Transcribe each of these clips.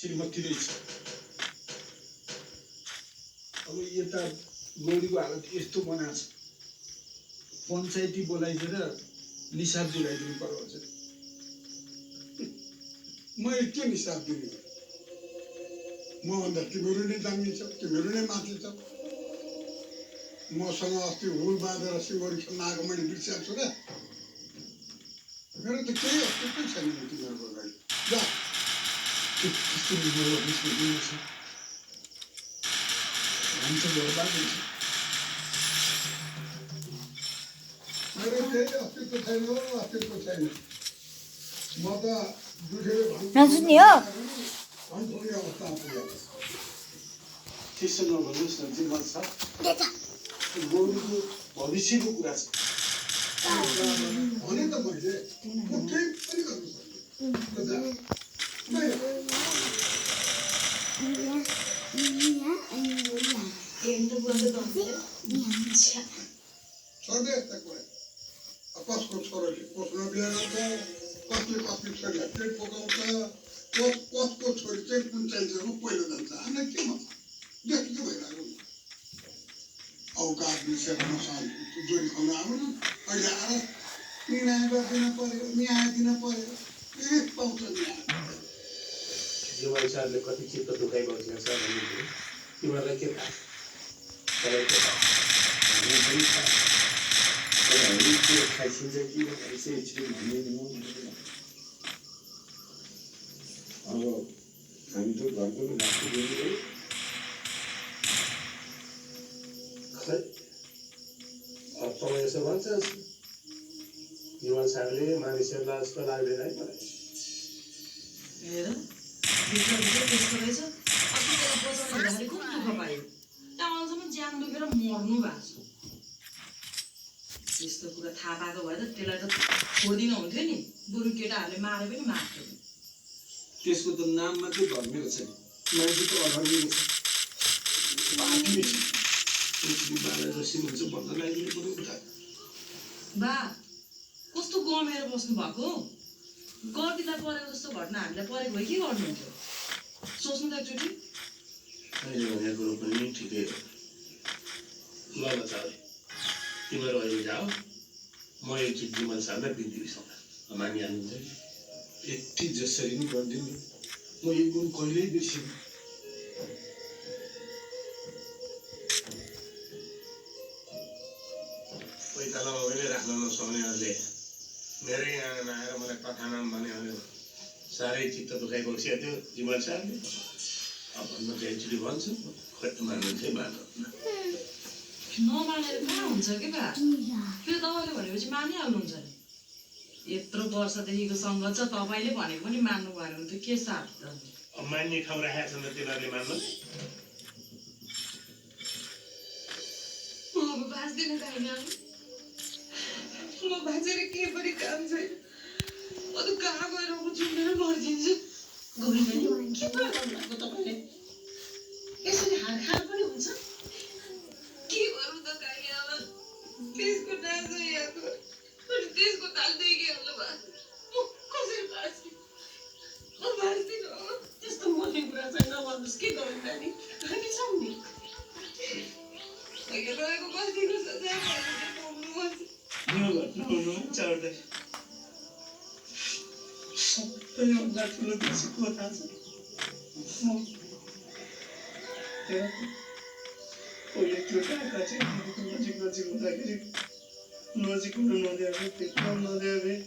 श्रीमती रहेछ। अब यता गौरीको हालत यस्तो बनाएको छ, पञ्चायती बोलाइदिएर निसाब दिलाइदिनु पर्यो हजुर। मैले के निसाब दिने? मभन्दा तिमीहरू नै दामी छ, तिमीहरू नै माथि छ। मसँग अस्ति हुल बाँधेर सिंहरी खेल्न आएको मैले बिर्सिएको छु र। मेरो त केही अस्तित्वै छैन तिमीहरूको अगाडि। जा त्यस्तो गर्नुहोस्, हामी चाहिँ बर्बाद हुन्छ। मेरो केही अस्तित्व छैन, अस्तित्व छैन। म त दुखेर नसुन्ने हो भन्ने अवस्था पुग्यो। त्यसो नभन्नुहोस् न जिम्मल साहब, गौरीको भविष्यको कुरा छ। भने त मैले म केही पनि गर्नु सक्दिनँ। छोड्दै यस्ता कुरा। कसको छोरोले कसमा बिहा गर्छ, कसले कसको छोरीलाई पेट पकाउँछ, कसको छोरी चाहिँ कुन चाहिन्छमा पहिलो जान्छ, हामीलाई के भन्छ? जस्तो भइरहेको औकात मिसेर मसँग जोडी खाउन आउनु, अहिले आएर न्याय गरिदिन पर्यो, न्याय दिन पर्यो, के पाउँछ न्याय? जिम्मल साहबले कति चित्त दुखाइ बसेको छ भन्ने कुरो तिमीहरूलाई के थाहा? मलाई के थाहा? हामी पनि थाहा। तर हामी के खाइसिन्छ कि यसै एकछिन भनिदिनु। अब हामी त घरको पनि राख्नु दिनु। खै अब तपाईँ यसो भन्छ जिम्मल साहबले मानिसहरूलाई जस्तो लाग्दैन है मलाई। हेर भित्र त्यस्तो रहेछ। अस्ति त्यसलाई बचाउनु हुँदाखेरि खुब दुःख पायो। टाउनसम्म ज्यान दुखेर मर्नु भएको छ। त्यस्तो कुरा थाहा पाएको भए त त्यसलाई त छोडिदिनु हुन्थ्यो नि। बरु केटाहरूले मारे पनि मार्थ्यो। त्यसको त नाम मात्रै धर्मेको छैन, मान्छे त अधर्मेको छ। पार्टी बाला जसी भन्छ भन्न लाग्ने पर्यो उता। बा कस्तो गमेर बस्नु भएको? गर्दिँदा परेको जस्तो घटना हामीलाई परेको भए के गर्नुहुन्थ्यो? सोच्नु त एकचोटि। मैले भनेको कुरो पनि ठिकै हो। ल बच्चाहरू तिमीहरू अहिले जाऊ, म एकचोटि जिम्मल साहबलाई बिन्ती बिसाउँला। मानिहाल्नुहुन्छ कि? यति जसरी पनि गरिदिनु, म यो गुण कहिल्यै बिर्सिनु। पैताला पनि राख्न नसक्नेहरूले मेरै आँगनमा आएर मलाई कथानाम भन्यो भने साह्रै चित्त दुखाइ बसिएको थियो जिम्मल साहबले। अब भन्न चाहिँ एकचोटि भन्छु, खोइ मान्नुहुन्छ मान्नुहुन्न। नमानेर कहाँ हुन्छ कि बा? फेरि तपाईँले भनेपछि मानिहाल्नुहुन्छ नि। यत्रो वर्षदेखिको सङ्गत छ, तपाईँले भनेको पनि मान्नु भएन भने त के साथ त? अब मान्ने ठाउँ राखेको छ नि त तिनीहरूले मान्नु। अब बाँच्दिनँ कहिले अब। म बाँचेर के पनि काम छैन। म त कहाँ गएर म झुन्डेर मर्दिन्छु। गौरी नानी के कुरा गर्नुभएको तपाईँले? यसरी हार खाएर पनि हुन्छ? के गरौँ त कहिले अब? त्यसको नाच्छ यहाँको अनि त्यसको ताल्दै गेलो भए म कसरी बाँच्ने? म बाँच्दिनँ अब। त्यस्तो मर्ने कुरा चाहिँ नभन्नुहोस् के गौरी नानी, हामी छौँ नि। अहिले रहेको बस्तीको सजाय पाउनु मन छ। यो घटना हुनुहुन्छ एउटा सबैभन्दा ठुलो खुसी को थाहा छ? पहिले त्यो काका चाहिँ नजिक हुँदाखेरि नजिक हुन नदिए भए भेट्न नदिए भए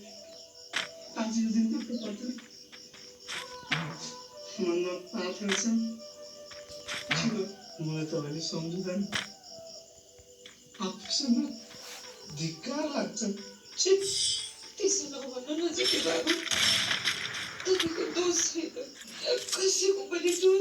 आज यो दिन देख्नु पर्थ्यो। मनमा पाप रहेछ। मलाई तपाईँले सम्झुँदैन, आफूसँग धिक्कार लाग्छ। त्यसो नभन्नु न चाहिँ के भएको? तपाईँको दोष छैन, कसैको पनि दोष